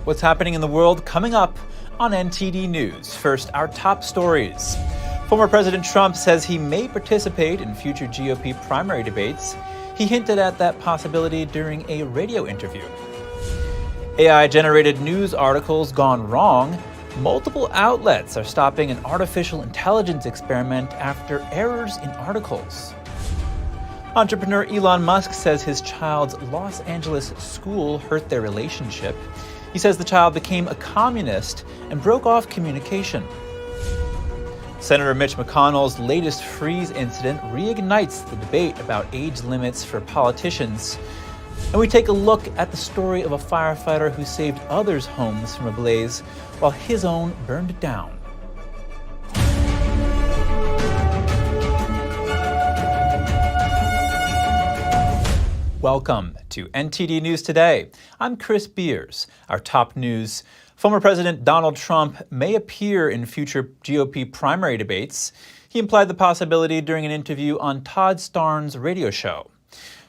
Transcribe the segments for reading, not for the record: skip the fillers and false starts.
What's happening in the world coming up on NTD News. First, our top stories. Former President Trump says he may participate in future GOP primary debates. He hinted at that possibility during a radio interview. AI-generated news articles gone wrong. Multiple outlets are stopping an artificial intelligence experiment after errors in articles. Entrepreneur Elon Musk says his child's Los Angeles school hurt their relationship. He says the child became a communist and broke off communication. Senator Mitch McConnell's latest freeze incident reignites the debate about age limits for politicians. And we take a look at the story of a firefighter who saved others' homes from a blaze while his own burned down. Welcome to NTD News Today. I'm Chris Beers. Our top news: former President Donald Trump may appear in future GOP primary debates. He implied the possibility during an interview on Todd Starnes' radio show.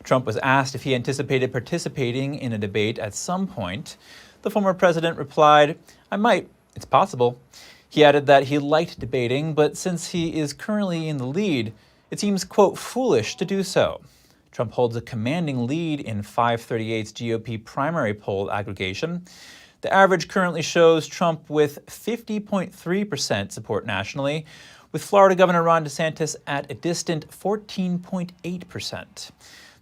Trump was asked if he anticipated participating in a debate at some point. The former president replied, "I might. It's possible." He added that he liked debating, but since he is currently in the lead, it seems, quote, foolish to do so. Trump holds a commanding lead in 538's GOP primary poll aggregation. The average currently shows Trump with 50.3% support nationally, with Florida Governor Ron DeSantis at a distant 14.8%.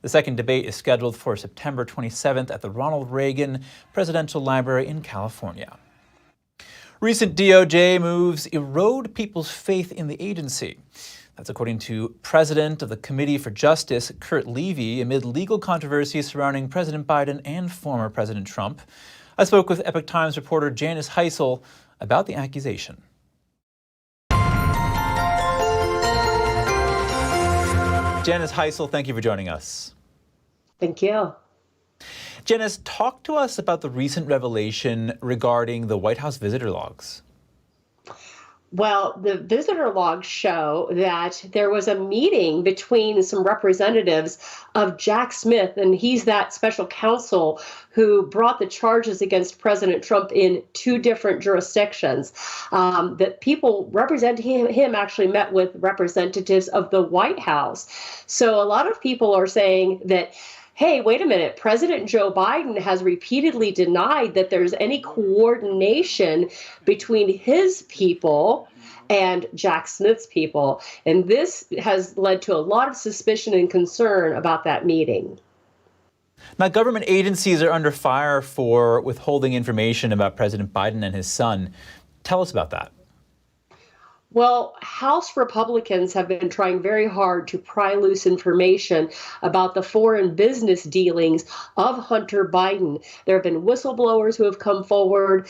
The second debate is scheduled for September 27th at the Ronald Reagan Presidential Library in California. Recent DOJ moves erode people's faith in the agency. That's according to President of the Committee for Justice, Kurt Levy, amid legal controversy surrounding President Biden and former President Trump. I spoke with Epoch Times reporter Janice Heisel about the accusation. Janice Heisel, thank you for joining us. Thank you. Janice, talk to us about the recent revelation regarding the White House visitor logs. Well, the visitor logs show that there was a meeting between some representatives of Jack Smith, and he's that special counsel who brought the charges against President Trump in two different jurisdictions. That people representing him actually met with representatives of the White House. So a lot of people are saying that, hey, wait a minute, President Joe Biden has repeatedly denied that there's any coordination between his people and Jack Smith's people. And this has led to a lot of suspicion and concern about that meeting. Now, government agencies are under fire for withholding information about President Biden and his son. Tell us about that. Well, House Republicans have been trying very hard to pry loose information about the foreign business dealings of Hunter Biden. There have been whistleblowers who have come forward.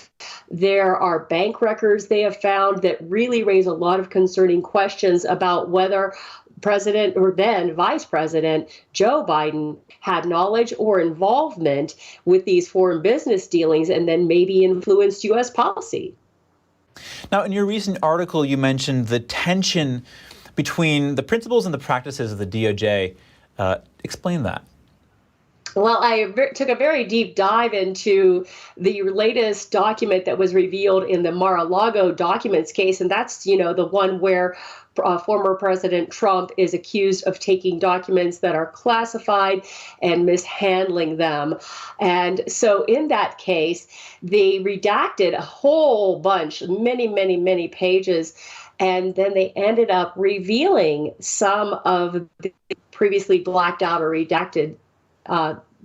There are bank records they have found that really raise a lot of concerning questions about whether President or then Vice President Joe Biden had knowledge or involvement with these foreign business dealings and then maybe influenced U.S. policy. Now, in your recent article, you mentioned the tension between the principles and the practices of the DOJ. Explain that. Well, I took a very deep dive into the latest document that was revealed in the Mar-a-Lago documents case, and that's, the one where former President Trump is accused of taking documents that are classified and mishandling them. And so in that case, they redacted a whole bunch, many pages, and then they ended up revealing some of the previously blacked out or redacted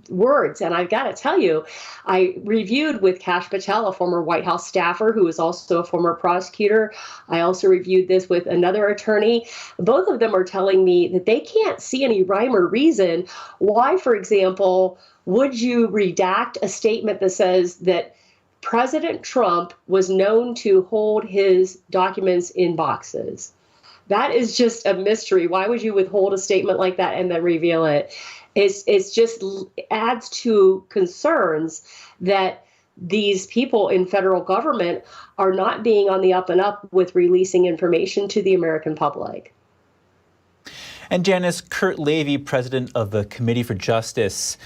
words. And I've got to tell you, I reviewed with Kash Patel, a former White House staffer who is also a former prosecutor. I also reviewed this with another attorney. Both of them are telling me that they can't see any rhyme or reason why, for example, would you redact a statement that says that President Trump was known to hold his documents in boxes? That is just a mystery. Why would you withhold a statement like that and then reveal it? It's just adds to concerns that these people in federal government are not being on the up and up with releasing information to the American public. And Janice, Kurt Levy, president of the Committee for Justice,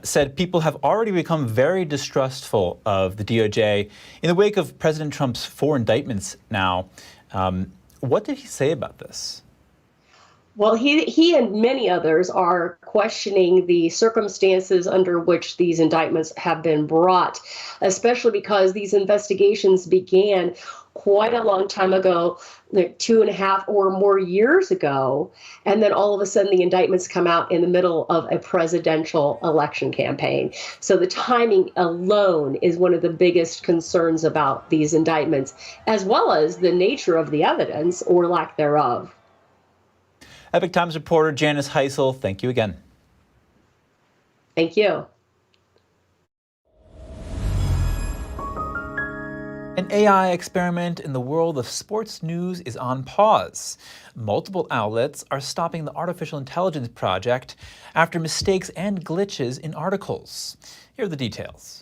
said people have already become very distrustful of the DOJ in the wake of President Trump's 4 indictments now. What did he say about this? Well, he and many others are questioning the circumstances under which these indictments have been brought, especially because these investigations began quite a long time ago, like 2.5 or more years ago. And then all of a sudden the indictments come out in the middle of a presidential election campaign. So the timing alone is one of the biggest concerns about these indictments, as well as the nature of the evidence or lack thereof. Epoch Times reporter Janice Heisel, thank you again. Thank you. An AI experiment in the world of sports news is on pause. Multiple outlets are stopping the artificial intelligence project after mistakes and glitches in articles. Here are the details.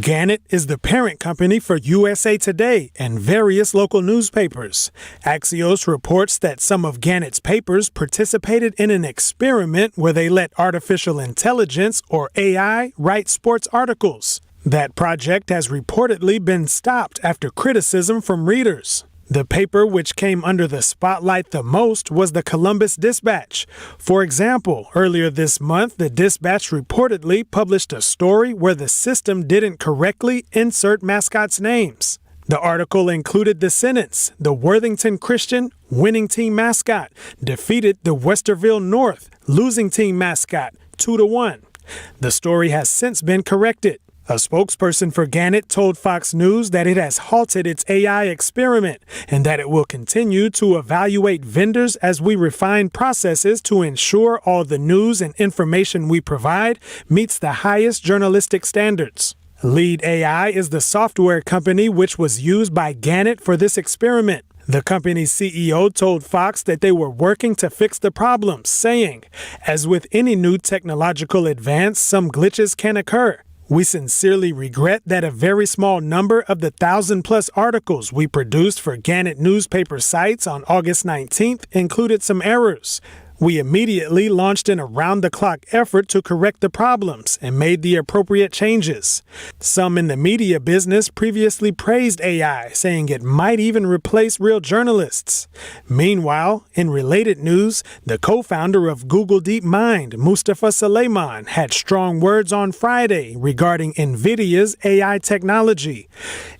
Gannett is the parent company for USA Today and various local newspapers. Axios reports that some of Gannett's papers participated in an experiment where they let artificial intelligence, or AI, write sports articles. That project has reportedly been stopped after criticism from readers. The paper which came under the spotlight the most was the Columbus Dispatch. For example, earlier this month, the Dispatch reportedly published a story where the system didn't correctly insert mascots' names. The article included the sentence, "The Worthington Christian, winning team mascot, defeated the Westerville North, losing team mascot, 2-1. The story has since been corrected. A spokesperson for Gannett told Fox News that it has halted its AI experiment and that it will continue to evaluate vendors as we refine processes to ensure all the news and information we provide meets the highest journalistic standards. Lead AI is the software company which was used by Gannett for this experiment. The company's CEO told Fox that they were working to fix the problems, saying, "As with any new technological advance, some glitches can occur. We sincerely regret that a very small number of the 1,000+ articles we produced for Gannett newspaper sites on August 19th included some errors. We immediately launched an around-the-clock effort to correct the problems and made the appropriate changes." Some in the media business previously praised AI, saying it might even replace real journalists. Meanwhile, in related news, the co-founder of Google DeepMind, Mustafa Suleyman, had strong words on Friday regarding NVIDIA's AI technology.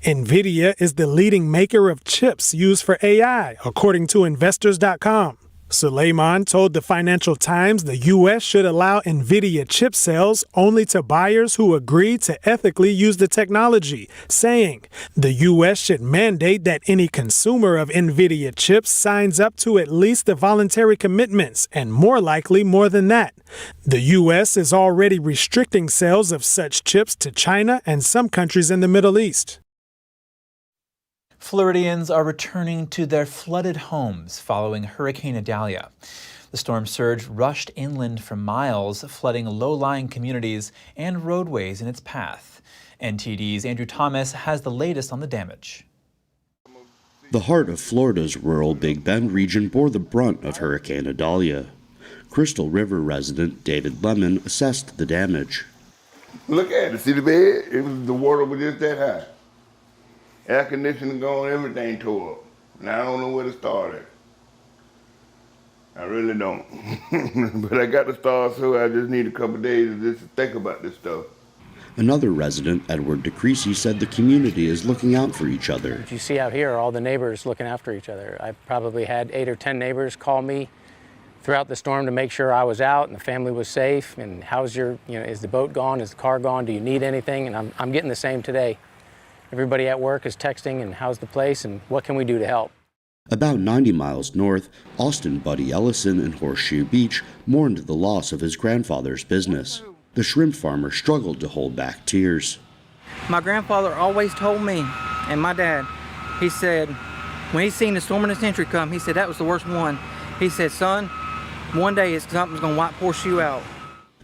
NVIDIA is the leading maker of chips used for AI, according to Investors.com. Suleyman told the Financial Times the U.S. should allow NVIDIA chip sales only to buyers who agree to ethically use the technology, saying the U.S. should mandate that any consumer of NVIDIA chips signs up to at least the voluntary commitments, and more likely more than that. The U.S. is already restricting sales of such chips to China and some countries in the Middle East. Floridians are returning to their flooded homes following Hurricane Idalia. The storm surge rushed inland for miles, flooding low-lying communities and roadways in its path. NTD's Andrew Thomas has the latest on the damage. The heart of Florida's rural Big Bend region bore the brunt of Hurricane Idalia. Crystal River resident David Lemon assessed the damage. Look at it. See the bed? The water was just that high. Air conditioning gone, everything tore up. Now I don't know where to start at. I really don't. But I got to start, so I just need a couple of days to just think about this stuff. Another resident, Edward DeCreasy, said the community is looking out for each other. What you see out here are all the neighbors looking after each other. I've probably had 8 or 10 neighbors call me throughout the storm to make sure I was out and the family was safe. And how's your, is the boat gone? Is the car gone? Do you need anything? And I'm getting the same today. Everybody at work is texting and how's the place and what can we do to help? About 90 miles north, Austin Buddy Ellison in Horseshoe Beach mourned the loss of his grandfather's business. The shrimp farmer struggled to hold back tears. My grandfather always told me, and my dad, he said, when he seen the storm in the century come, he said that was the worst one. He said, son, one day something's gonna wipe Horseshoe out.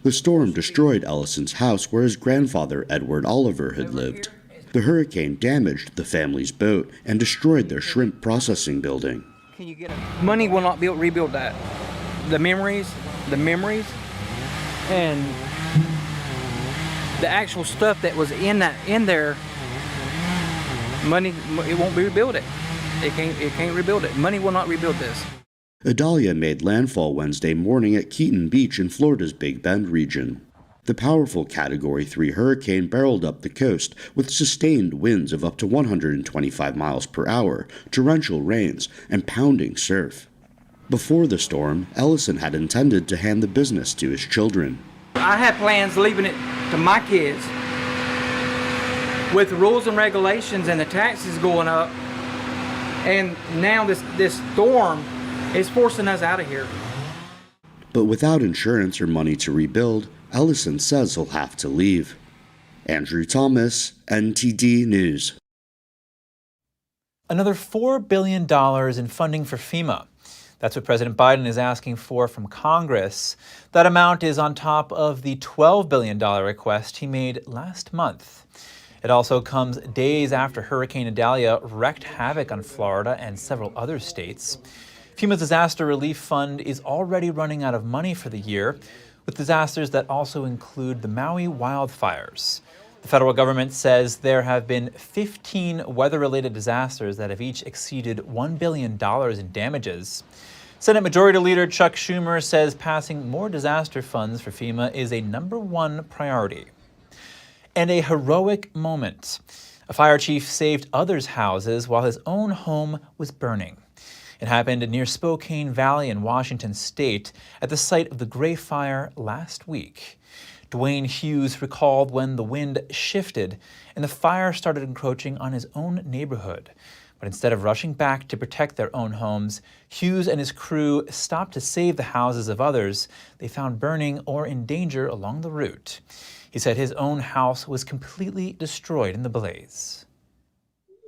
The storm destroyed Ellison's house where his grandfather, Edward Oliver, had lived. The hurricane damaged the family's boat and destroyed their shrimp processing building. Can you get money will not rebuild that. The memories, and the actual stuff that was in there. Money, it won't rebuild it. It can't rebuild it. Money will not rebuild this. Idalia made landfall Wednesday morning at Keaton Beach in Florida's Big Bend region. The powerful Category 3 hurricane barreled up the coast with sustained winds of up to 125 miles per hour, torrential rains, and pounding surf. Before the storm, Ellison had intended to hand the business to his children. I had plans leaving it to my kids. With the rules and regulations and the taxes going up, and now this storm is forcing us out of here. But without insurance or money to rebuild, Ellison says he'll have to leave. Andrew Thomas, NTD News. Another $4 billion in funding for FEMA. That's what President Biden is asking for from Congress. That amount is on top of the $12 billion request he made last month. It also comes days after Hurricane Idalia wreaked havoc on Florida and several other states. FEMA's Disaster Relief Fund is already running out of money for the year, with disasters that also include the Maui wildfires. The federal government says there have been 15 weather-related disasters that have each exceeded $1 billion in damages. Senate Majority Leader Chuck Schumer says passing more disaster funds for FEMA is a #1 priority. And a heroic moment. A fire chief saved others' houses while his own home was burning. It happened near Spokane Valley in Washington state at the site of the Gray Fire last week. Dwayne Hughes recalled when the wind shifted and the fire started encroaching on his own neighborhood. But instead of rushing back to protect their own homes, Hughes and his crew stopped to save the houses of others they found burning or in danger along the route. He said his own house was completely destroyed in the blaze.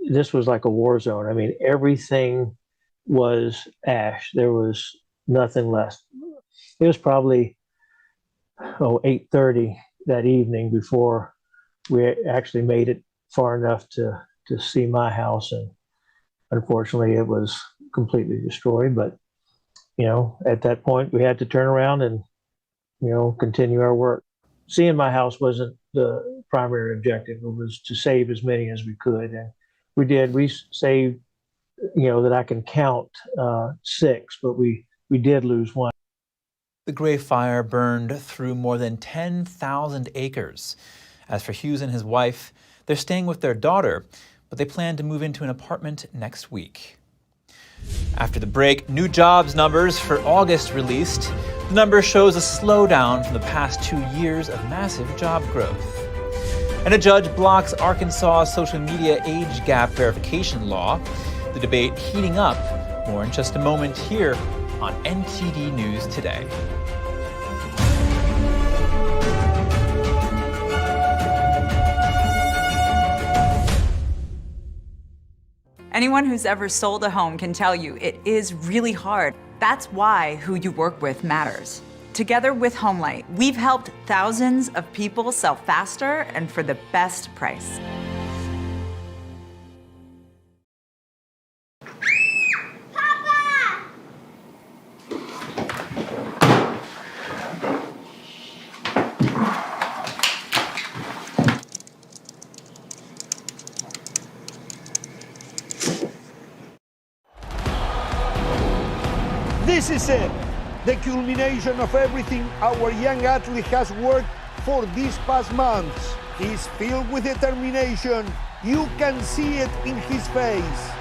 This was like a war zone. I mean, everything was ash. There was nothing left. It was probably 8:30 that evening before we actually made it far enough to see my house, and unfortunately it was completely destroyed. But at that point we had to turn around and continue our work. Seeing my house wasn't the primary objective. It was to save as many as we could, and we did. We saved that I can count 6, but we did lose 1. The Gray Fire burned through more than 10,000 acres. As for Hughes and his wife, they're staying with their daughter, but they plan to move into an apartment next week. After the break, new jobs numbers for August released. The number shows a slowdown from the past 2 years of massive job growth. And a judge blocks Arkansas' social media age gap verification law. The debate heating up. More in just a moment here on NTD News Today. Anyone who's ever sold a home can tell you it is really hard. That's why who you work with matters. Together with HomeLight, we've helped thousands of people sell faster and for the best price. This is it, the culmination of everything our young athlete has worked for these past months. He's filled with determination. You can see it in his face.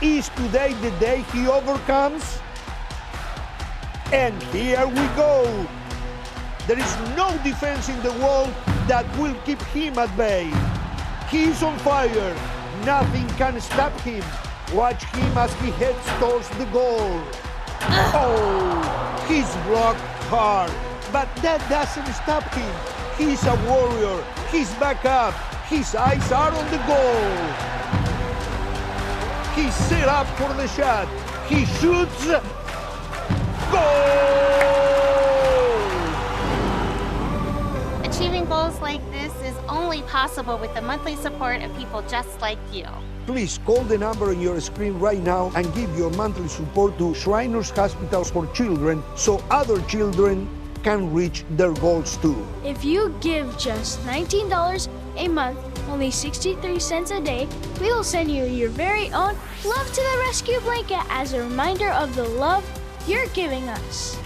Is today the day he overcomes? And here we go. There is no defense in the world that will keep him at bay. He's on fire. Nothing can stop him. Watch him as he heads towards the goal. Oh, he's rocked hard, but that doesn't stop him. He's a warrior. He's back up. His eyes are on the goal. He's set up for the shot. He shoots. Goal! Achieving goals like this is only possible with the monthly support of people just like you. Please call the number on your screen right now and give your monthly support to Shriners Hospitals for Children so other children can reach their goals too. If you give just $19 a month, only 63 cents a day, we will send you your very own Love to the Rescue blanket as a reminder of the love you're giving us.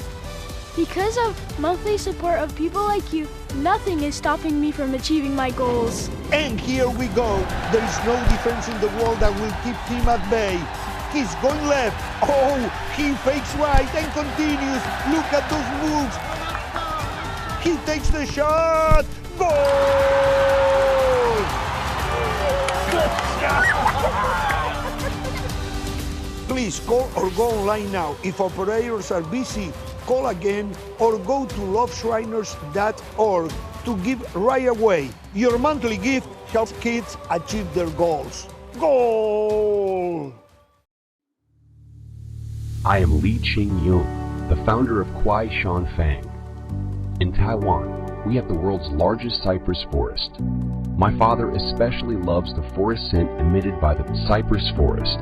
Because of monthly support of people like you, nothing is stopping me from achieving my goals. And here we go. There is no defense in the world that will keep him at bay. He's going left. Oh, he fakes right and continues. Look at those moves. He takes the shot. Goal! Good shot! Please call or go online now. If operators are busy, call again or go to loveshriners.org to give right away. Your monthly gift helps kids achieve their goals. Goal! I am Li Qing-yung, the founder of Kwai Shan Fang. In Taiwan, we have the world's largest cypress forest. My father especially loves the forest scent emitted by the cypress forest.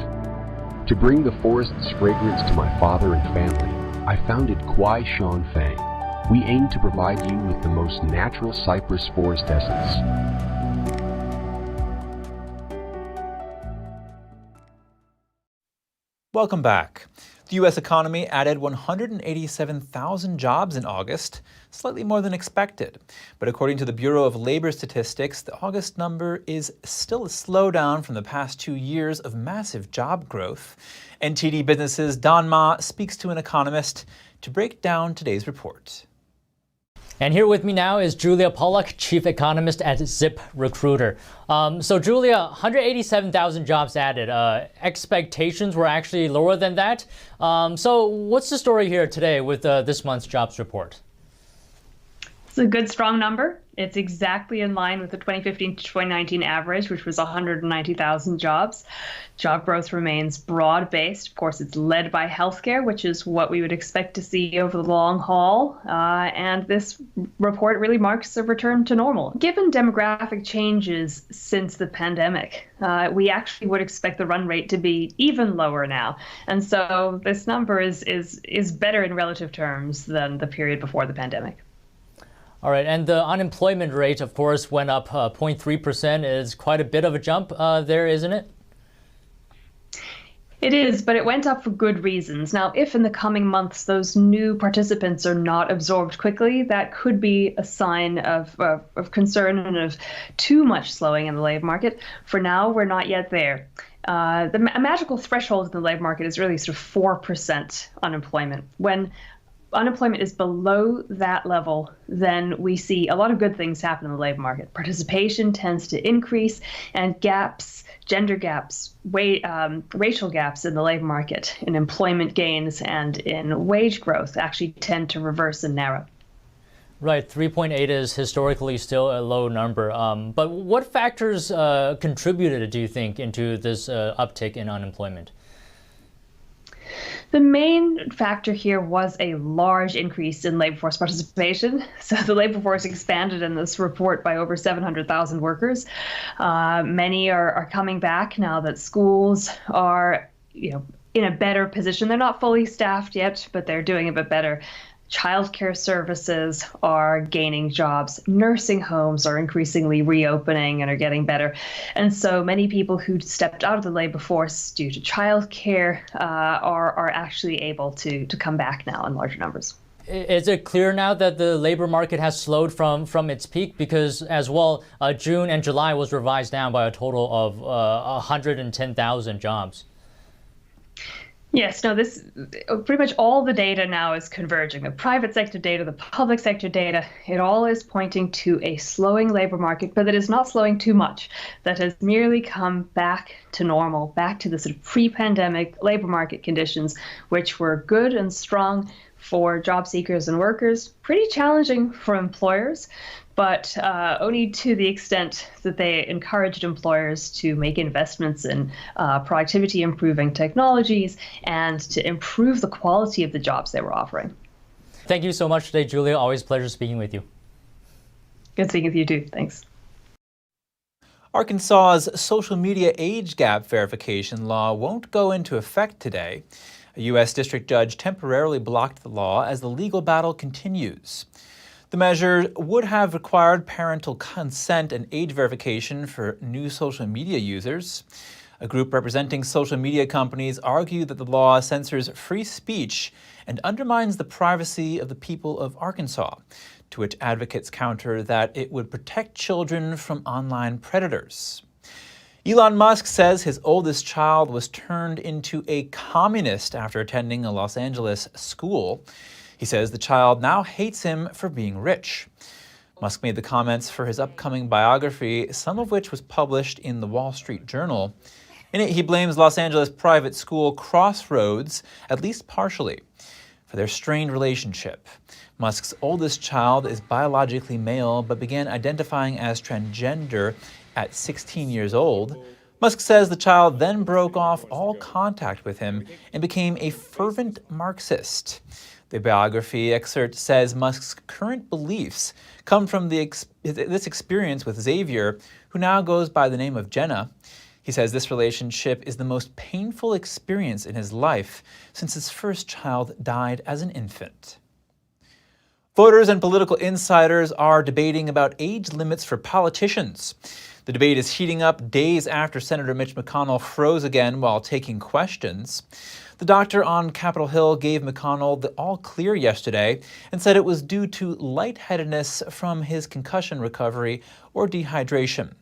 To bring the forest's fragrance to my father and family, I founded Kwai Shan Fang. We aim to provide you with the most natural cypress forest essence. Welcome back. The U.S. economy added 187,000 jobs in August, slightly more than expected. But according to the Bureau of Labor Statistics, the August number is still a slowdown from the past 2 years of massive job growth. NTD Business's Don Ma speaks to an economist to break down today's report. And here with me now is Julia Pollack, Chief Economist at Zip Recruiter. So Julia, 187,000 jobs added. Expectations were actually lower than that. So what's the story here today with this month's jobs report? It's a good, strong number. It's exactly in line with the 2015 to 2019 average, which was 190,000 jobs. Job growth remains broad-based. Of course, it's led by healthcare, which is what we would expect to see over the long haul. And this report really marks a return to normal. Given demographic changes since the pandemic, we actually would expect the run rate to be even lower now. And so this number is better in relative terms than the period before the pandemic. All right, and the unemployment rate, of course, went up 0.3%. Is quite a bit of a jump there, isn't it? It is, but it went up for good reasons. Now, if in the coming months those new participants are not absorbed quickly, that could be a sign of concern and of too much slowing in the labor market. For now, we're not yet there. The magical threshold in the labor market is really sort of 4% unemployment. When unemployment is below that level, then we see a lot of good things happen in the labor market. Participation tends to increase, and gaps, gender gaps, racial gaps in the labor market, in employment gains and in wage growth actually tend to reverse and narrow. Right, 3.8 is historically still a low number. But what factors contributed, do you think, into this uptick in unemployment? The main factor here was a large increase in labor force participation. So the labor force expanded in this report by over 700,000 workers. Many are coming back now that schools are, in a better position. They're not fully staffed yet, but they're doing a bit better. Childcare services are gaining jobs. Nursing homes are increasingly reopening and are getting better. And so many people who stepped out of the labor force due to childcare are actually able to come back now in larger numbers. Is it clear now that the labor market has slowed from its peak? Because as well, June and July was revised down by a total of 110,000 jobs. Yes, no, this pretty much all the data now is converging. The private sector data, the public sector data, it all is pointing to a slowing labor market, but that is not slowing too much. That has merely come back to normal, back to the sort of pre-pandemic labor market conditions, which were good and strong for job seekers and workers, pretty challenging for employers, but only to the extent that they encouraged employers to make investments in productivity improving technologies and to improve the quality of the jobs they were offering. Thank you so much today, Julia. Always a pleasure speaking with you. Good speaking with you too. Thanks. Arkansas's social media age gap verification law won't go into effect today. A U.S. district judge temporarily blocked the law as the legal battle continues. The measure would have required parental consent and age verification for new social media users. A group representing social media companies argued that the law censors free speech and undermines the privacy of the people of Arkansas, to which advocates counter that it would protect children from online predators. Elon Musk says his oldest child was turned into a communist after attending a Los Angeles school. He says the child now hates him for being rich. Musk made the comments for his upcoming biography, some of which was published in the Wall Street Journal. In it, he blames Los Angeles private school Crossroads, at least partially, for their strained relationship. Musk's oldest child is biologically male but began identifying as transgender at 16 years old. Musk says the child then broke off all contact with him and became a fervent Marxist. The biography excerpt says Musk's current beliefs come from this experience with Xavier, who now goes by the name of Jenna. He says this relationship is the most painful experience in his life since his first child died as an infant. Voters and political insiders are debating about age limits for politicians. The debate is heating up days after Senator Mitch McConnell froze again while taking questions. The doctor on Capitol Hill gave McConnell the all clear yesterday and said it was due to lightheadedness from his concussion recovery or dehydration.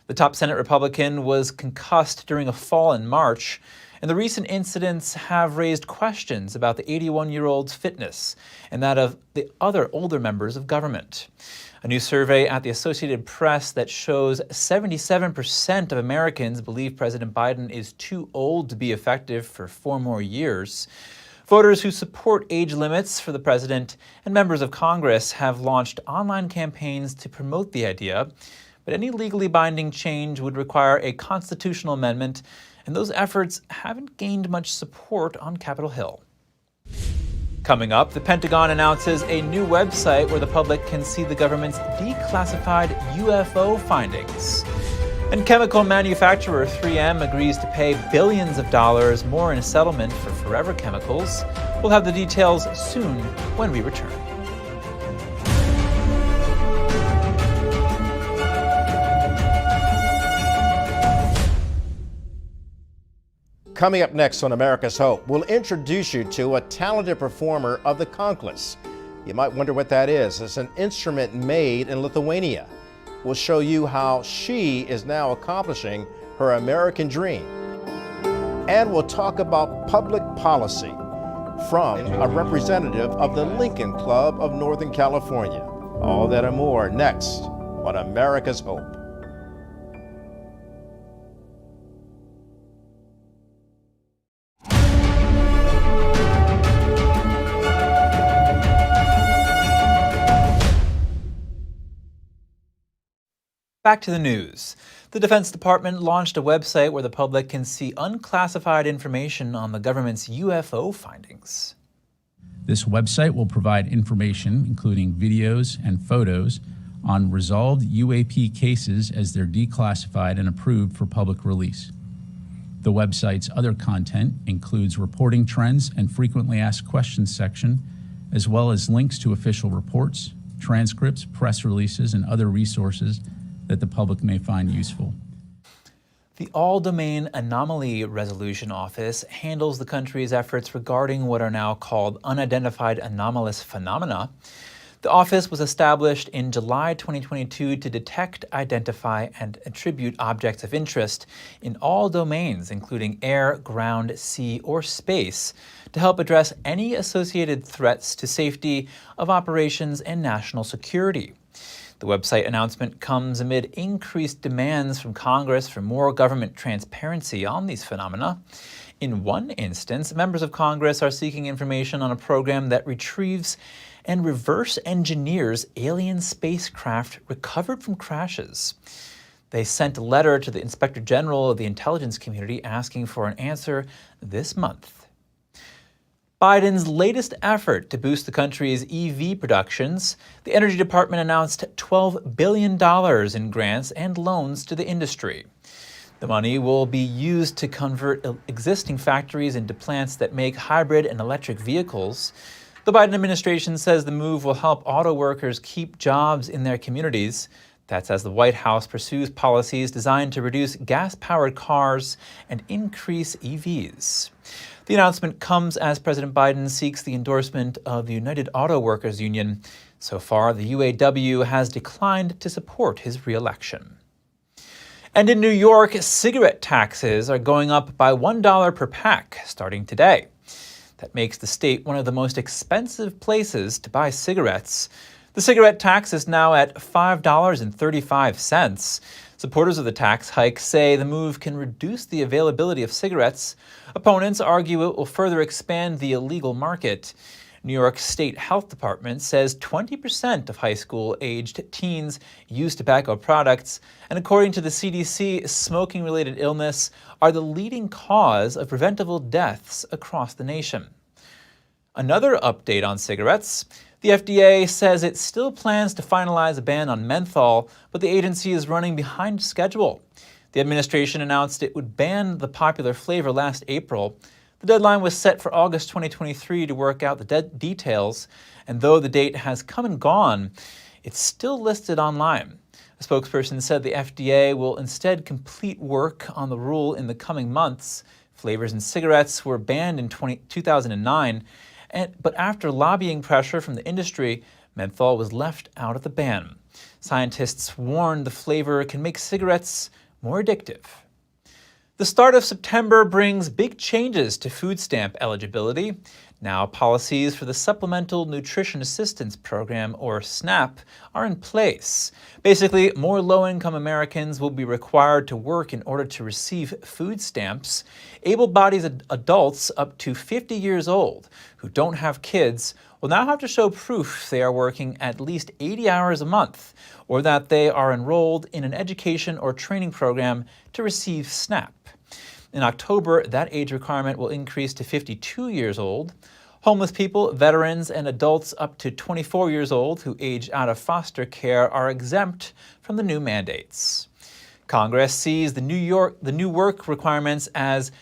The top Senate Republican was concussed during a fall in March, and the recent incidents have raised questions about the 81-year-old's fitness and that of the other older members of government. A new survey at the Associated Press that shows 77% of Americans believe President Biden is too old to be effective for 4 more years. Voters who support age limits for the president and members of Congress have launched online campaigns to promote the idea, but any legally binding change would require a constitutional amendment, and those efforts haven't gained much support on Capitol Hill. Coming up, the Pentagon announces a new website where the public can see the government's declassified UFO findings. And chemical manufacturer 3M agrees to pay billions of dollars more in a settlement for forever chemicals. We'll have the details soon when we return. Coming up next on America's Hope, we'll introduce you to a talented performer of the conkless. You might wonder what that is. It's an instrument made in Lithuania. We'll show you how she is now accomplishing her American dream. And we'll talk about public policy from a representative of the Lincoln Club of Northern California. All that and more next on America's Hope. Back to the news. The Defense Department launched a website where the public can see unclassified information on the government's UFO findings. This website will provide information, including videos and photos, on resolved UAP cases as they're declassified and approved for public release. The website's other content includes reporting trends and frequently asked questions section, as well as links to official reports, transcripts, press releases, and other resources that the public may find useful. The All-Domain Anomaly Resolution Office handles the country's efforts regarding what are now called unidentified anomalous phenomena. The office was established in July 2022 to detect, identify, and attribute objects of interest in all domains, including air, ground, sea, or space, to help address any associated threats to safety of operations and national security. The website announcement comes amid increased demands from Congress for more government transparency on these phenomena. In one instance, members of Congress are seeking information on a program that retrieves and reverse engineers alien spacecraft recovered from crashes. They sent a letter to the Inspector General of the intelligence community asking for an answer this month. Biden's latest effort to boost the country's EV productions, the Energy Department announced $12 billion in grants and loans to the industry. The money will be used to convert existing factories into plants that make hybrid and electric vehicles. The Biden administration says the move will help auto workers keep jobs in their communities. That's as the White House pursues policies designed to reduce gas-powered cars and increase EVs. The announcement comes as President Biden seeks the endorsement of the United Auto Workers Union. So far, the UAW has declined to support his re-election. And in New York, cigarette taxes are going up by $1 per pack starting today. That makes the state one of the most expensive places to buy cigarettes. The cigarette tax is now at $5.35. Supporters of the tax hike say the move can reduce the availability of cigarettes. Opponents argue it will further expand the illegal market. New York State Health Department says 20% of high school-aged teens use tobacco products, and according to the CDC, smoking-related illness are the leading cause of preventable deaths across the nation. Another update on cigarettes. The FDA says it still plans to finalize a ban on menthol, but the agency is running behind schedule. The administration announced it would ban the popular flavor last April. The deadline was set for August 2023 to work out the details, and though the date has come and gone, it's still listed online. A spokesperson said the FDA will instead complete work on the rule in the coming months. Flavors in cigarettes were banned in 2009, but after lobbying pressure from the industry, menthol was left out of the ban. Scientists warn the flavor can make cigarettes more addictive. The start of September brings big changes to food stamp eligibility. Now, policies for the Supplemental Nutrition Assistance Program, or SNAP, are in place. Basically, more low-income Americans will be required to work in order to receive food stamps. Able-bodied adults up to 50 years old who don't have kids will now have to show proof they are working at least 80 hours a month, or that they are enrolled in an education or training program to receive SNAP. In October, that age requirement will increase to 52 years old. Homeless people, veterans, and adults up to 24 years old who age out of foster care are exempt from the new mandates. Congress sees the new work requirements as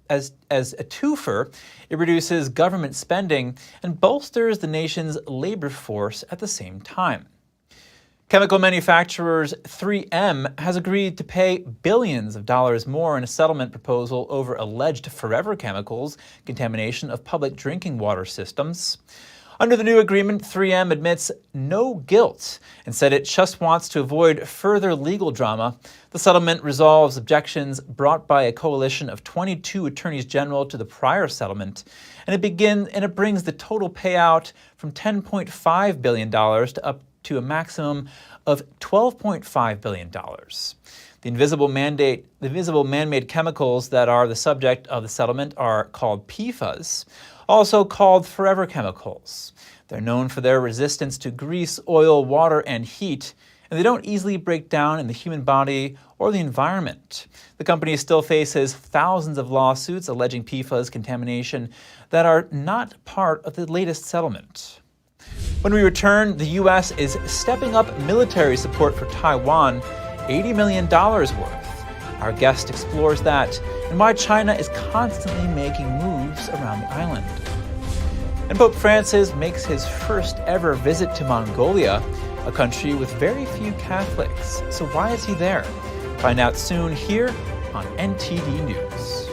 as a twofer. It reduces government spending and bolsters the nation's labor force at the same time. Chemical manufacturers 3M has agreed to pay billions of dollars more in a settlement proposal over alleged forever chemicals contamination of public drinking water systems. Under the new agreement, 3M admits no guilt and said it just wants to avoid further legal drama. The settlement resolves objections brought by a coalition of 22 attorneys general to the prior settlement, and it brings the total payout from $10.5 billion to a maximum of $12.5 billion. The invisible man-made chemicals that are the subject of the settlement are called PFAS, also called forever chemicals. They're known for their resistance to grease, oil, water, and heat, and they don't easily break down in the human body or the environment. The company still faces thousands of lawsuits alleging PFAS contamination that are not part of the latest settlement. When we return, the U.S. is stepping up military support for Taiwan, $80 million worth. Our guest explores that and why China is constantly making moves around the island. And Pope Francis makes his first ever visit to Mongolia, a country with very few Catholics. So why is he there? Find out soon here on NTD News.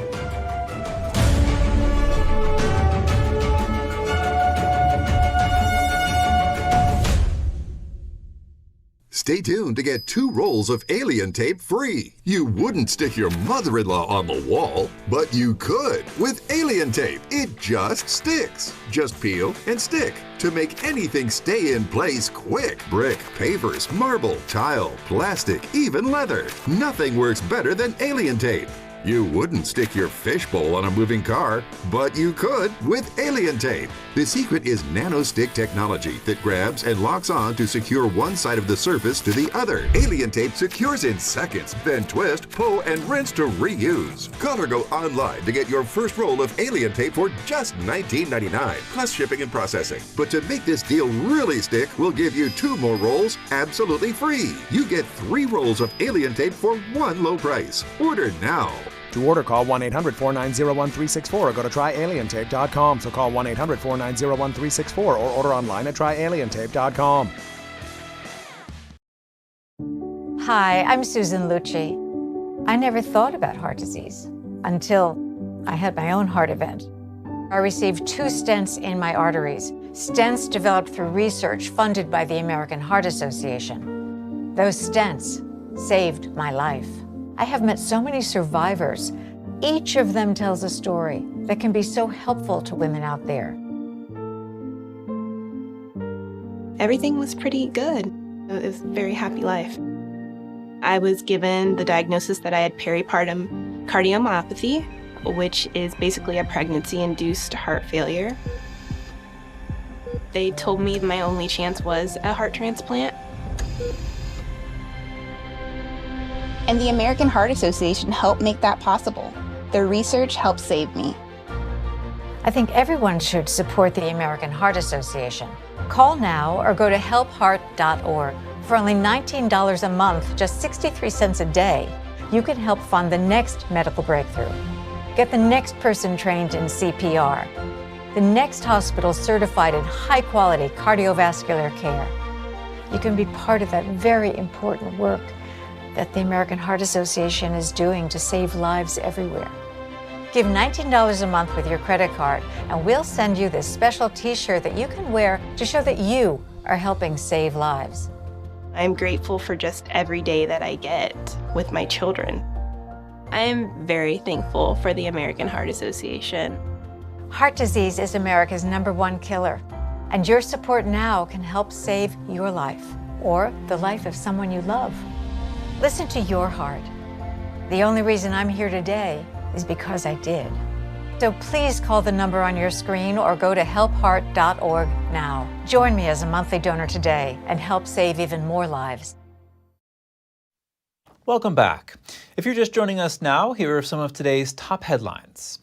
Stay tuned to get 2 rolls of Alien tape free. You wouldn't stick your mother-in-law on the wall, but you could with Alien tape. It just sticks. Just peel and stick to make anything stay in place quick. Brick, pavers, marble, tile, plastic, even leather. Nothing works better than Alien tape. You wouldn't stick your fishbowl on a moving car, but you could with Alien Tape. The secret is nano-stick technology that grabs and locks on to secure one side of the surface to the other. Alien Tape secures in seconds, then twist, pull, and rinse to reuse. Call or go online to get your first roll of Alien Tape for just $19.99, plus shipping and processing. But to make this deal really stick, we'll give you 2 more rolls absolutely free. You get 3 rolls of Alien Tape for one low price. Order now. To order, call 1-800-490-1364 or go to tryalientape.com. So call 1-800-490-1364 or order online at tryalientape.com. Hi, I'm Susan Lucci. I never thought about heart disease until I had my own heart event. I received 2 stents in my arteries, stents developed through research funded by the American Heart Association. Those stents saved my life. I have met so many survivors. Each of them tells a story that can be so helpful to women out there. Everything was pretty good. It was a very happy life. I was given the diagnosis that I had peripartum cardiomyopathy, which is basically a pregnancy-induced heart failure. They told me my only chance was a heart transplant. And the American Heart Association helped make that possible. Their research helped save me. I think everyone should support the American Heart Association. Call now or go to helpheart.org. For only $19 a month, just 63 cents a day, you can help fund the next medical breakthrough. Get the next person trained in CPR, the next hospital certified in high-quality cardiovascular care. You can be part of that very important work that the American Heart Association is doing to save lives everywhere. Give $19 a month with your credit card, and we'll send you this special t-shirt that you can wear to show that you are helping save lives. I'm grateful for just every day that I get with my children. I am very thankful for the American Heart Association. Heart disease is America's #1 killer, and your support now can help save your life or the life of someone you love. Listen to your heart. The only reason I'm here today is because I did. So please call the number on your screen or go to helpheart.org now. Join me as a monthly donor today and help save even more lives. Welcome back. If you're just joining us now, here are some of today's top headlines.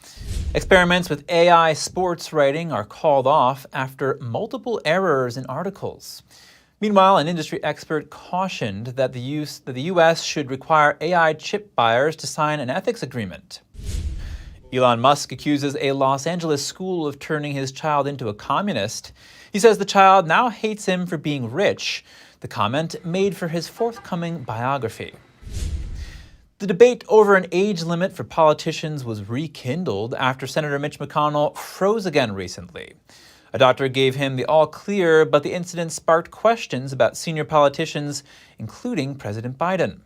Experiments with AI sports writing are called off after multiple errors in articles. Meanwhile, an industry expert cautioned that the U.S. should require AI chip buyers to sign an ethics agreement. Elon Musk accuses a Los Angeles school of turning his child into a communist. He says the child now hates him for being rich, the comment made for his forthcoming biography. The debate over an age limit for politicians was rekindled after Senator Mitch McConnell froze again recently. A doctor gave him the all clear, but the incident sparked questions about senior politicians, including President Biden.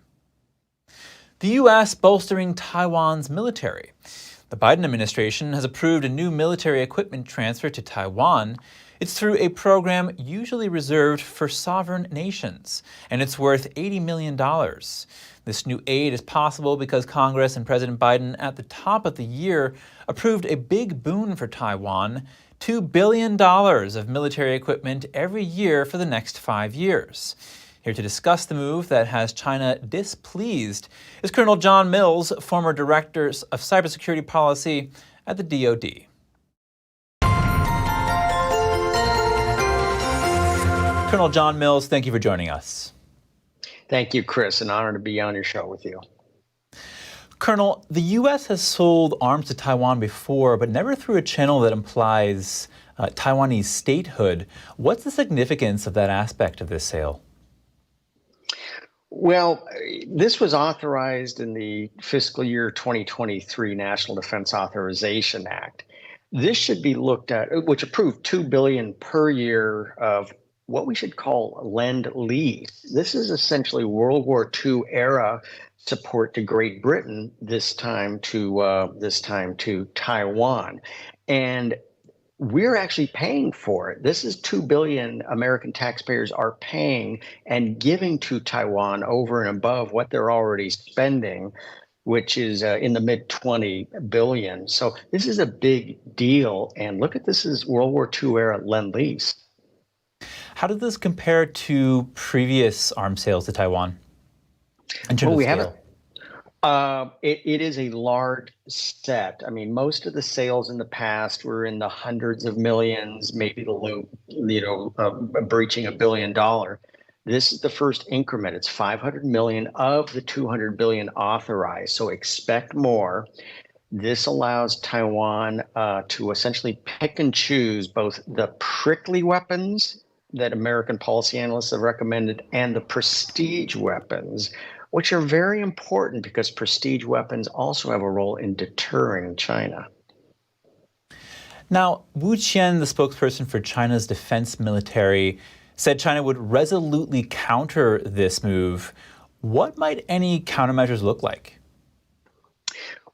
The U.S. bolstering Taiwan's military. The Biden administration has approved a new military equipment transfer to Taiwan. It's through a program usually reserved for sovereign nations, and it's worth $80 million. This new aid is possible because Congress and President Biden at the top of the year approved a big boon for Taiwan, $2 billion of military equipment every year for the next 5 years. Here to discuss the move that has China displeased is Colonel John Mills, former Director of Cybersecurity Policy at the DoD. Colonel John Mills, thank you for joining us. Thank you, Chris. An honor to be on your show with you. Colonel, the U.S. has sold arms to Taiwan before, but never through a channel that implies Taiwanese statehood. What's the significance of that aspect of this sale? Well, this was authorized in the fiscal year 2023 National Defense Authorization Act. This should be looked at, which approved $2 billion per year of what we should call lend-lease. This is essentially World War II era support to Great Britain, this time to Taiwan, and we're actually paying for it. This is $2 billion American taxpayers are paying and giving to Taiwan over and above what they're already spending which is in the mid 20 billion. So this is a big deal. And look at this as World War II era Lend-Lease. How does this compare to previous arms sales to Taiwan? In terms of scale? It is a large set. I mean, most of the sales in the past were in the hundreds of millions, maybe the low, breaching $1 billion. This is the first increment. It's 500 million of the 200 billion authorized. So expect more. This allows Taiwan to essentially pick and choose both the prickly weapons that American policy analysts have recommended and the prestige weapons, which are very important because prestige weapons also have a role in deterring China. Now, Wu Qian, the spokesperson for China's defense military, said China would resolutely counter this move. What might any countermeasures look like?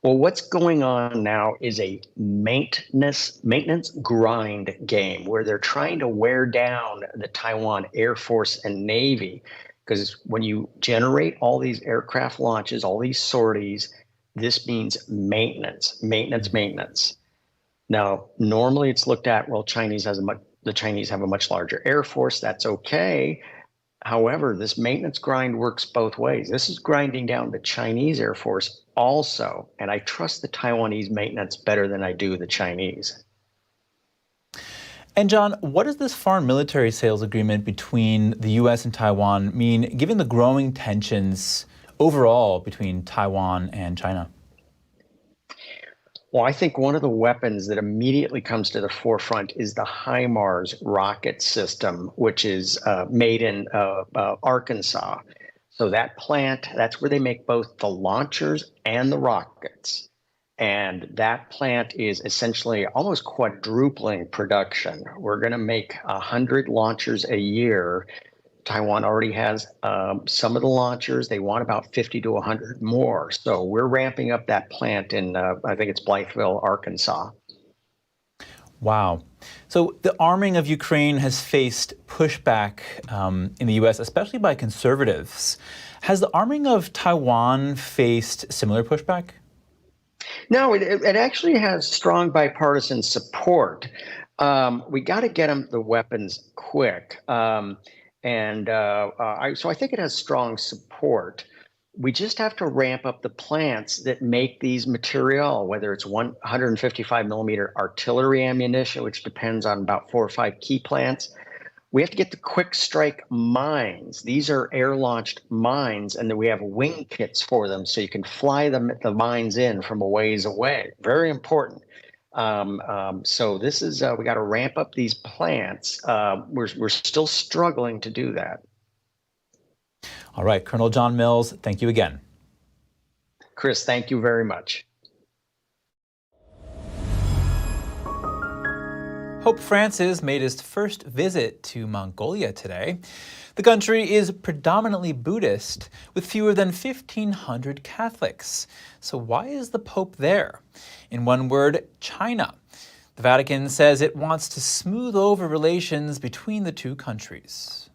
Well, what's going on now is a maintenance grind game where they're trying to wear down the Taiwan Air Force and Navy. Because when you generate all these aircraft launches, all these sorties, this means maintenance. Now, normally it's looked at, well, the Chinese have a much larger Air Force. That's okay. However, this maintenance grind works both ways. This is grinding down the Chinese Air Force also, and I trust the Taiwanese maintenance better than I do the Chinese. And John, what does this foreign military sales agreement between the U.S. and Taiwan mean, given the growing tensions overall between Taiwan and China? Well, I think one of the weapons that immediately comes to the forefront is the HIMARS rocket system, which is made in Arkansas. So that plant, that's where they make both the launchers and the rockets. And that plant is essentially almost quadrupling production. We're going to make 100 launchers a year. Taiwan already has some of the launchers. They want about 50 to 100 more. So we're ramping up that plant in, I think it's Blytheville, Arkansas. Wow. So the arming of Ukraine has faced pushback in the U.S., especially by conservatives. Has the arming of Taiwan faced similar pushback? No, it actually has strong bipartisan support. We got to get them the weapons quick. So I think it has strong support. We just have to ramp up the plants that make these material, whether it's 155 millimeter artillery ammunition, which depends on about 4 or 5 key plants. We have to get the quick strike mines. These are air launched mines, and then we have wing kits for them, so you can fly the mines in from a ways away. Very important. So this is we got to ramp up these plants. We're still struggling to do that. All right, Colonel John Mills, thank you again. Chris, thank you very much. Pope Francis made his first visit to Mongolia today. The country is predominantly Buddhist, with fewer than 1,500 Catholics. So why is the Pope there? In one word, China. The Vatican says it wants to smooth over relations between the two countries.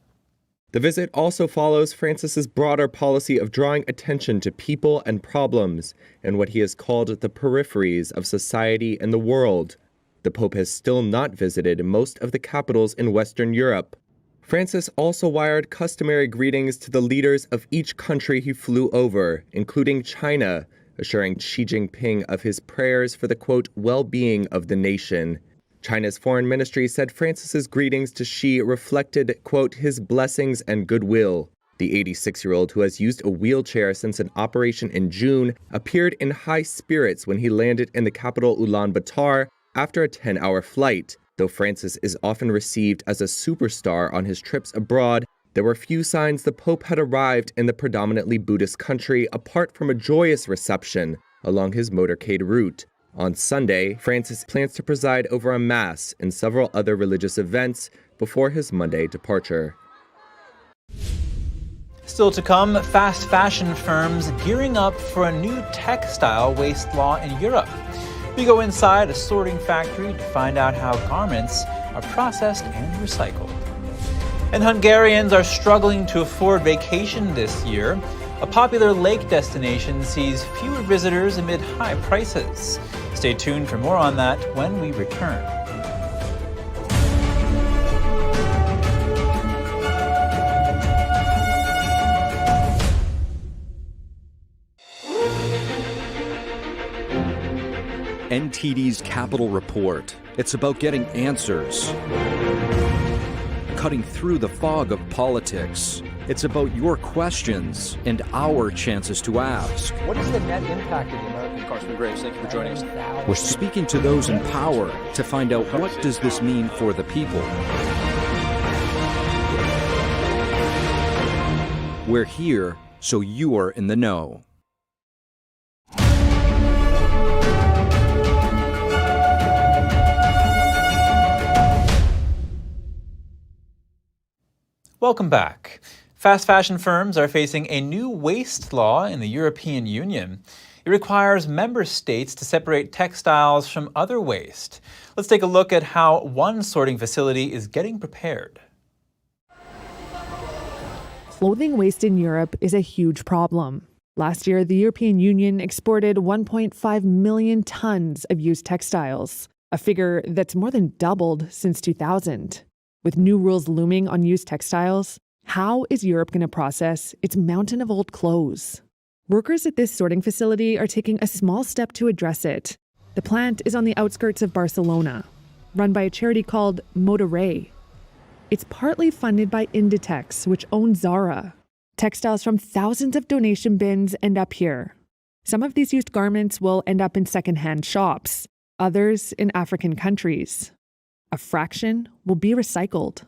The visit also follows Francis's broader policy of drawing attention to people and problems in what he has called the peripheries of society and the world. The Pope has still not visited most of the capitals in Western Europe. Francis also wired customary greetings to the leaders of each country he flew over, including China, assuring Xi Jinping of his prayers for the, quote, well-being of the nation. China's foreign ministry said Francis's greetings to Xi reflected, quote, his blessings and goodwill. The 86-year-old, who has used a wheelchair since an operation in June, appeared in high spirits when he landed in the capital Ulaanbaatar after a 10-hour flight. Though Francis is often received as a superstar on his trips abroad, there were few signs the Pope had arrived in the predominantly Buddhist country apart from a joyous reception along his motorcade route. On Sunday, Francis plans to preside over a mass and several other religious events before his Monday departure. Still to come, fast fashion firms gearing up for a new textile waste law in Europe. We go inside a sorting factory to find out how garments are processed and recycled. And Hungarians are struggling to afford vacation this year. A popular lake destination sees fewer visitors amid high prices. Stay tuned for more on that when we return. NTD's Capital Report. It's about getting answers, cutting through the fog of politics. It's about your questions and our chances to ask. What is the net impact of the American Congressman Graves? Thank you for joining us. We're speaking to those in power to find out what does this mean for the people. We're here so you are in the know. Welcome back. Fast fashion firms are facing a new waste law in the European Union. It requires member states to separate textiles from other waste. Let's take a look at how one sorting facility is getting prepared. Clothing waste in Europe is a huge problem. Last year, the European Union exported 1.5 million tons of used textiles, a figure that's more than doubled since 2000. With new rules looming on used textiles, how is Europe going to process its mountain of old clothes? Workers at this sorting facility are taking a small step to address it. The plant is on the outskirts of Barcelona, run by a charity called Motoré. It's partly funded by Inditex, which owns Zara. Textiles from thousands of donation bins end up here. Some of these used garments will end up in secondhand shops, others in African countries. A fraction will be recycled.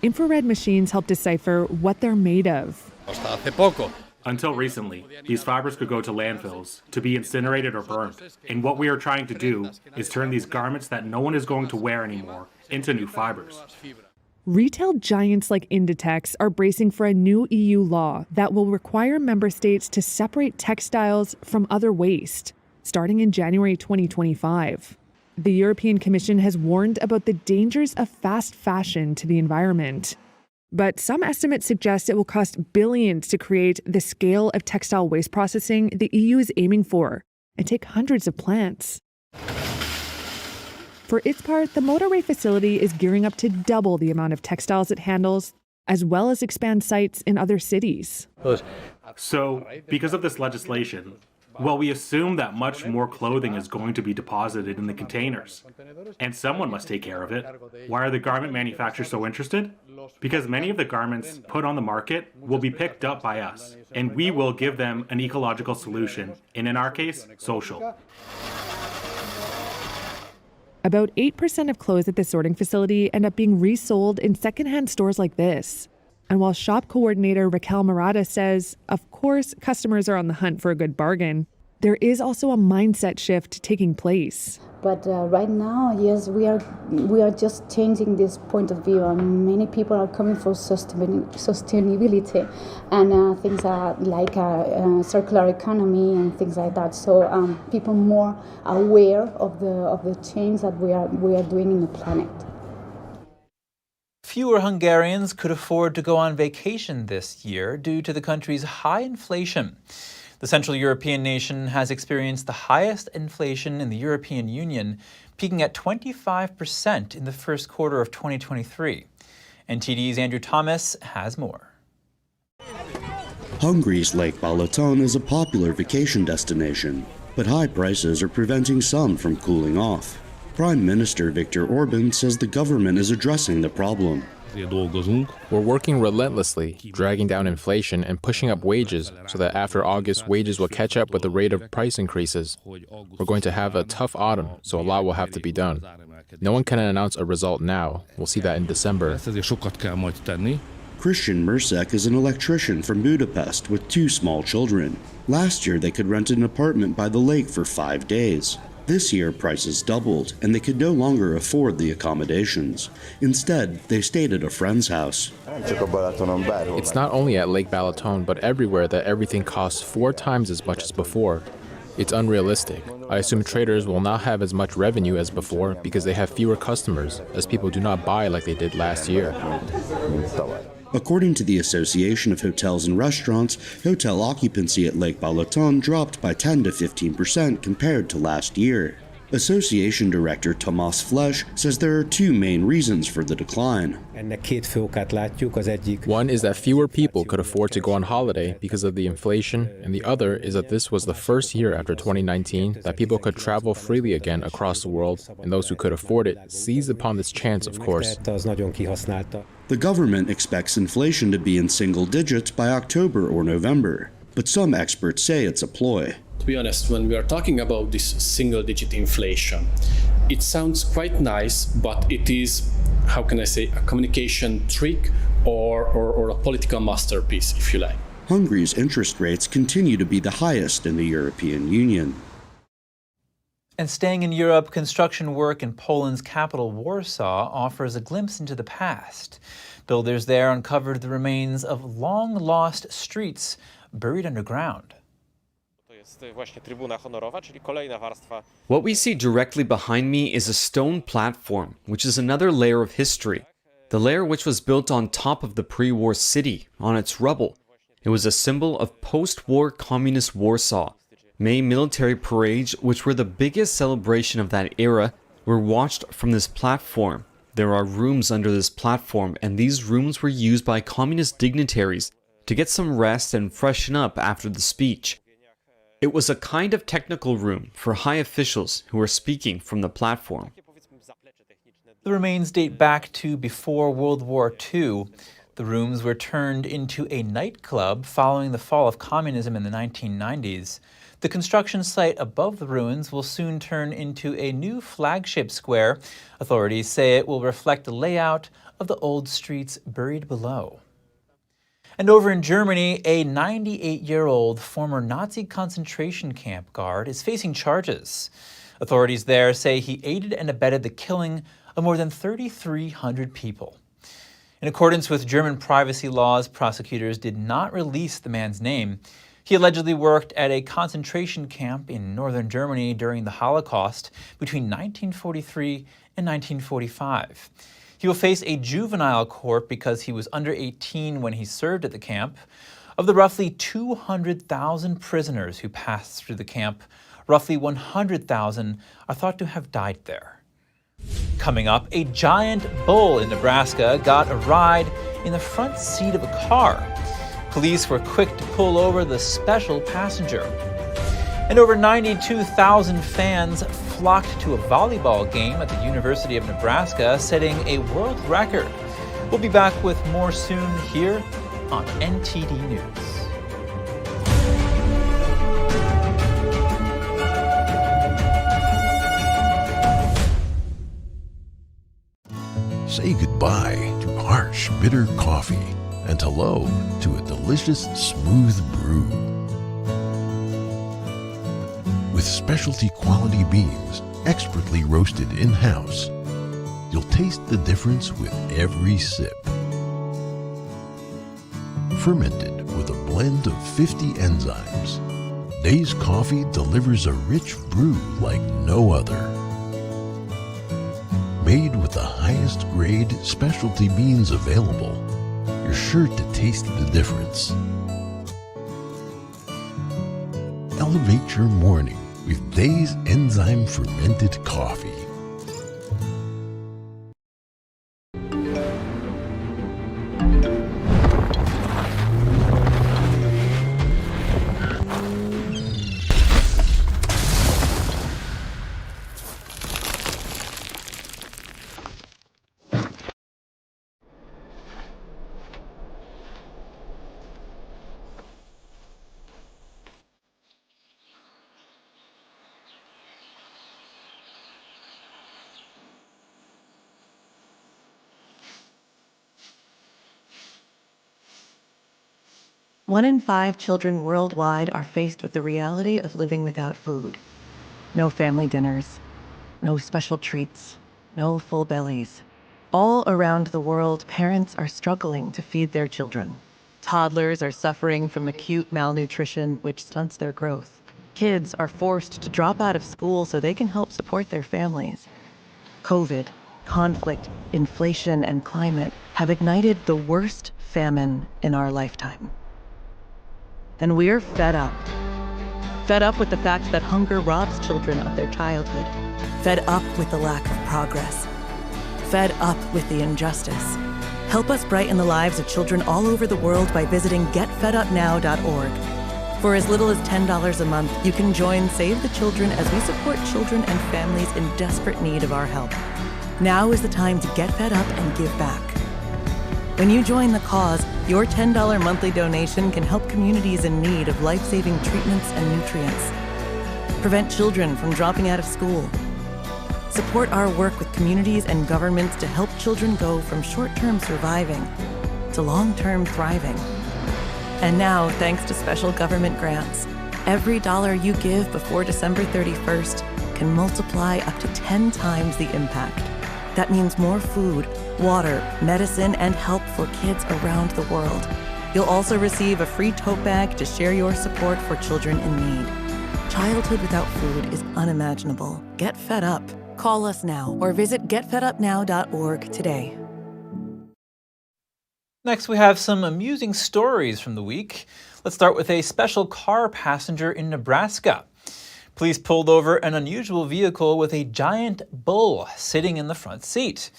Infrared machines help decipher what they're made of. Until recently, these fibers could go to landfills to be incinerated or burned. And what we are trying to do is turn these garments that no one is going to wear anymore into new fibers. Retail giants like Inditex are bracing for a new EU law that will require member states to separate textiles from other waste, starting in January 2025. The European Commission has warned about the dangers of fast fashion to the environment. But some estimates suggest it will cost billions to create the scale of textile waste processing the EU is aiming for and take hundreds of plants. For its part, the Motoré facility is gearing up to double the amount of textiles it handles, as well as expand sites in other cities. So, because of this legislation, well, we assume that much more clothing is going to be deposited in the containers, and someone must take care of it. Why are the garment manufacturers so interested? Because many of the garments put on the market will be picked up by us, and we will give them an ecological solution, and in our case, social. About 8% of clothes at the sorting facility end up being resold in secondhand stores like this. And while shop coordinator Raquel Murata says, of course, customers are on the hunt for a good bargain, there is also a mindset shift taking place. But right now, yes, we are just changing this point of view, and many people are coming for sustainability and things like circular economy and things like that. So people more aware of the change that we are doing in the planet. Fewer Hungarians could afford to go on vacation this year due to the country's high inflation. The Central European nation has experienced the highest inflation in the European Union, peaking at 25% in the first quarter of 2023. NTD's Andrew Thomas has more. Hungary's Lake Balaton is a popular vacation destination, but high prices are preventing some from cooling off. Prime Minister Viktor Orban says the government is addressing the problem. We're working relentlessly, dragging down inflation and pushing up wages so that after August, wages will catch up with the rate of price increases. We're going to have a tough autumn, so a lot will have to be done. No one can announce a result now. We'll see that in December. Christian Mersek is an electrician from Budapest with 2 small children. Last year, they could rent an apartment by the lake for 5 days. This year, prices doubled, and they could no longer afford the accommodations. Instead, they stayed at a friend's house. It's not only at Lake Balaton, but everywhere that everything costs 4 times as much as before. It's unrealistic. I assume traders will not have as much revenue as before because they have fewer customers, as people do not buy like they did last year. According to the Association of Hotels and Restaurants, hotel occupancy at Lake Balaton dropped by 10 to 15% compared to last year. Association Director Tomas Flesch says there are two main reasons for the decline. One is that fewer people could afford to go on holiday because of the inflation, and the other is that this was the first year after 2019 that people could travel freely again across the world, and those who could afford it seized upon this chance, of course. The government expects inflation to be in single digits by October or November, but some experts say it's a ploy. To be honest, when we are talking about this single-digit inflation, it sounds quite nice, but it is, how can I say, a communication trick or a political masterpiece, if you like. Hungary's interest rates continue to be the highest in the European Union. And staying in Europe, construction work in Poland's capital, Warsaw, offers a glimpse into the past. Builders there uncovered the remains of long-lost streets buried underground. What we see directly behind me is a stone platform, which is another layer of history. The layer which was built on top of the pre-war city, on its rubble. It was a symbol of post-war communist Warsaw. May military parades, which were the biggest celebration of that era, were watched from this platform. There are rooms under this platform, and these rooms were used by communist dignitaries to get some rest and freshen up after the speech. It was a kind of technical room for high officials who were speaking from the platform. The remains date back to before World War II. The rooms were turned into a nightclub following the fall of communism in the 1990s. The construction site above the ruins will soon turn into a new flagship square. Authorities say it will reflect the layout of the old streets buried below. And over in Germany, a 98-year-old former Nazi concentration camp guard is facing charges. Authorities there say he aided and abetted the killing of more than 3,300 people. In accordance with German privacy laws, prosecutors did not release the man's name. He allegedly worked at a concentration camp in northern Germany during the Holocaust between 1943 and 1945. He will face a juvenile court because he was under 18 when he served at the camp. Of the roughly 200,000 prisoners who passed through the camp, roughly 100,000 are thought to have died there. Coming up, a giant bull in Nebraska got a ride in the front seat of a car. Police were quick to pull over the special passenger. And over 92,000 fans flocked to a volleyball game at the University of Nebraska, setting a world record. We'll be back with more soon here on NTD News. Say goodbye to harsh, bitter coffee and hello to a delicious, smooth brew. With specialty quality beans, expertly roasted in-house, you'll taste the difference with every sip. Fermented with a blend of 50 enzymes, Dave's Coffee delivers a rich brew like no other. Made with the highest grade specialty beans available, you're sure to taste the difference. Elevate your morning with Dave's enzyme fermented coffee. One in 5 children worldwide are faced with the reality of living without food. No family dinners, no special treats, no full bellies. All around the world, parents are struggling to feed their children. Toddlers are suffering from acute malnutrition, which stunts their growth. Kids are forced to drop out of school so they can help support their families. COVID conflict, inflation, and climate have ignited the worst famine in our lifetime. And we're fed up. Fed up with the fact that hunger robs children of their childhood. Fed up with the lack of progress. Fed up with the injustice. Help us brighten the lives of children all over the world by visiting getfedupnow.org. For as little as $10 a month, you can join Save the Children as we support children and families in desperate need of our help. Now is the time to get fed up and give back. When you join the cause, your $10 monthly donation can help communities in need of life-saving treatments and nutrients. Prevent children from dropping out of school. Support our work with communities and governments to help children go from short-term surviving to long-term thriving. And now, thanks to special government grants, every dollar you give before December 31st can multiply up to 10 times the impact. That means more food, water, medicine, and help for kids around the world. You'll also receive a free tote bag to share your support for children in need. Childhood without food is unimaginable. Get fed up. Call us now or visit getfedupnow.org today. Next, we have some amusing stories from the week. Let's start with a special car passenger in Nebraska. Police pulled over an unusual vehicle with a giant bull sitting in the front seat.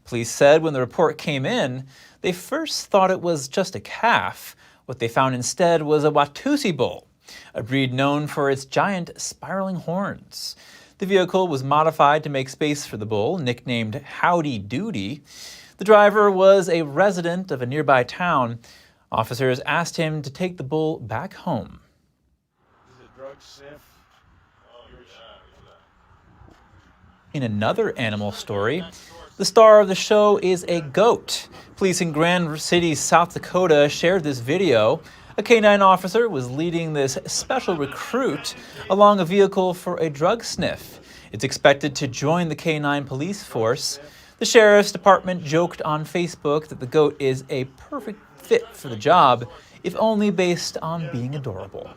Police said when the report came in, they first thought it was just a calf. What they found instead was a Watusi bull, a breed known for its giant spiraling horns. The vehicle was modified to make space for the bull, nicknamed Howdy Doody. The driver was a resident of a nearby town. Officers asked him to take the bull back home. In another animal story, the star of the show is a goat. Police in Grand City, South Dakota shared this video. A canine officer was leading this special recruit along a vehicle for a drug sniff. It's expected to join the canine police force. The sheriff's department joked on Facebook that the goat is a perfect fit for the job, if only based on being adorable.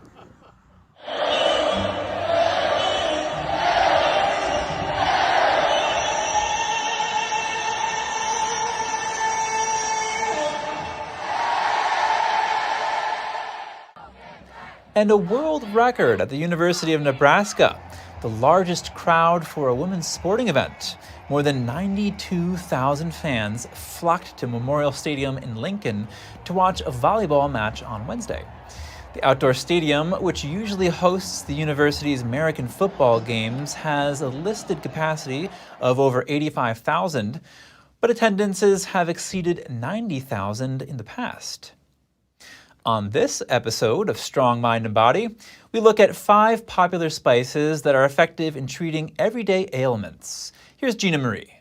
And a world record at the University of Nebraska, the largest crowd for a women's sporting event. More than 92,000 fans flocked to Memorial Stadium in Lincoln to watch a volleyball match on Wednesday. The outdoor stadium, which usually hosts the university's American football games, has a listed capacity of over 85,000, but attendances have exceeded 90,000 in the past. On this episode of Strong Mind and Body, we look at 5 popular spices that are effective in treating everyday ailments. Here's Gina Marie.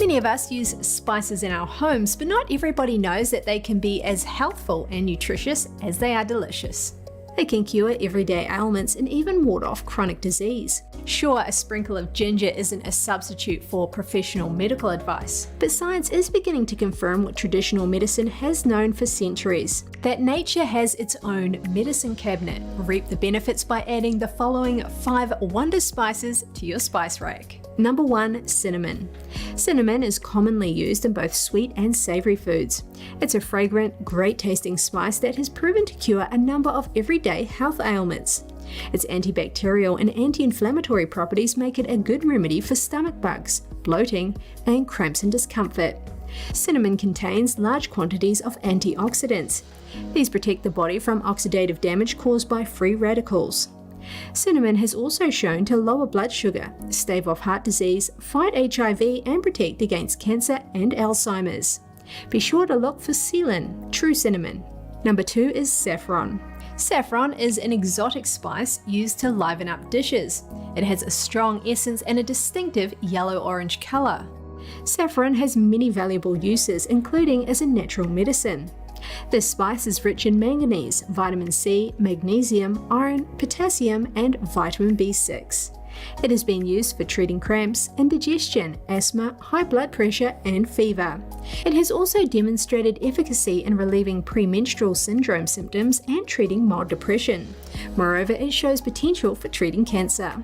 Many of us use spices in our homes, but not everybody knows that they can be as healthful and nutritious as they are delicious. They can cure everyday ailments and even ward off chronic disease. Sure, a sprinkle of ginger isn't a substitute for professional medical advice, but science is beginning to confirm what traditional medicine has known for centuries, that nature has its own medicine cabinet. Reap the benefits by adding the following 5 wonder spices to your spice rack. Number 1, cinnamon. Cinnamon is commonly used in both sweet and savory foods. It's a fragrant, great-tasting spice that has proven to cure a number of everyday health ailments. Its antibacterial and anti-inflammatory properties make it a good remedy for stomach bugs, bloating, and cramps and discomfort. Cinnamon contains large quantities of antioxidants. These protect the body from oxidative damage caused by free radicals. Cinnamon has also shown to lower blood sugar, stave off heart disease, fight HIV, and protect against cancer and Alzheimer's. Be sure to look for Ceylon, true cinnamon. Number 2 is saffron. Saffron is an exotic spice used to liven up dishes. It has a strong essence and a distinctive yellow-orange color. Saffron has many valuable uses, including as a natural medicine. This spice is rich in manganese, vitamin C, magnesium, iron, potassium, and vitamin B6. It has been used for treating cramps, indigestion, asthma, high blood pressure, and fever. It has also demonstrated efficacy in relieving premenstrual syndrome symptoms and treating mild depression. Moreover, it shows potential for treating cancer.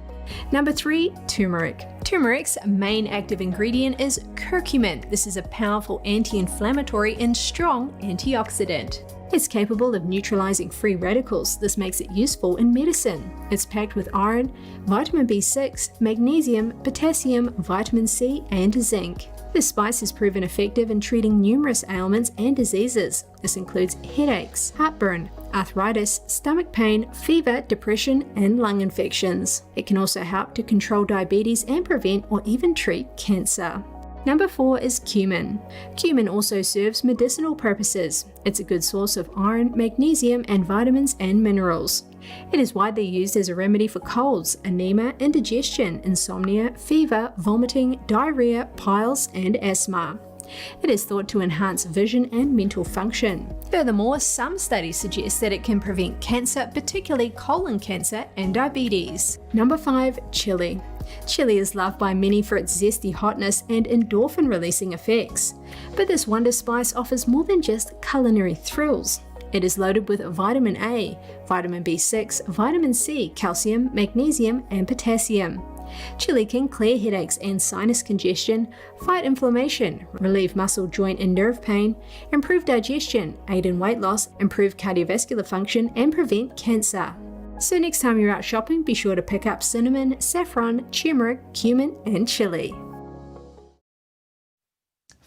Number 3, turmeric. Turmeric's main active ingredient is curcumin. This is a powerful anti-inflammatory and strong antioxidant. It's capable of neutralizing free radicals. This makes it useful in medicine. It's packed with iron, vitamin B6, magnesium, potassium, vitamin C, and zinc. This spice has proven effective in treating numerous ailments and diseases. This includes headaches, heartburn, arthritis, stomach pain, fever, depression, and lung infections. It can also help to control diabetes and prevent or even treat cancer. Number 4 is cumin. Cumin also serves medicinal purposes. It's a good source of iron, magnesium, and vitamins and minerals. It is widely used as a remedy for colds, anemia, indigestion, insomnia, fever, vomiting, diarrhea, piles, and asthma. It is thought to enhance vision and mental function. Furthermore, some studies suggest that it can prevent cancer, particularly colon cancer and diabetes. Number 5, chili. Chili is loved by many for its zesty hotness and endorphin-releasing effects. But this wonder spice offers more than just culinary thrills. It is loaded with vitamin A, vitamin B6, vitamin C, calcium, magnesium, and potassium. Chili can clear headaches and sinus congestion, fight inflammation, relieve muscle, joint, and nerve pain, improve digestion, aid in weight loss, improve cardiovascular function, and prevent cancer. So next time you're out shopping, be sure to pick up cinnamon, saffron, turmeric, cumin, and chili.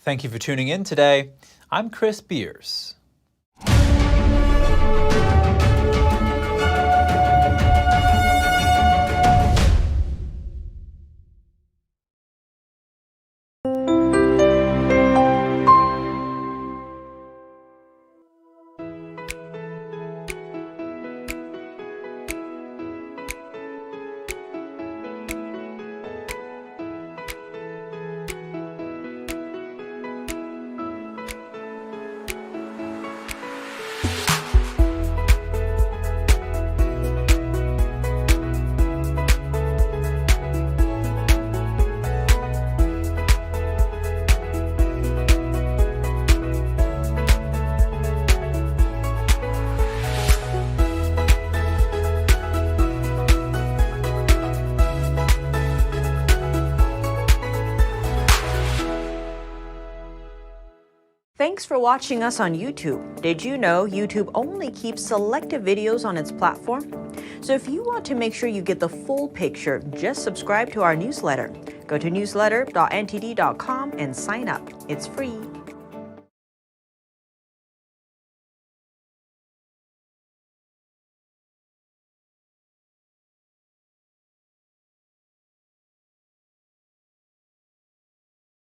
Thank you for tuning in today. I'm Chris Beers. Thanks for watching us on YouTube. Did you know YouTube only keeps selective videos on its platform? So if you want to make sure you get the full picture, just subscribe to our newsletter. Go to newsletter.ntd.com and sign up. It's free.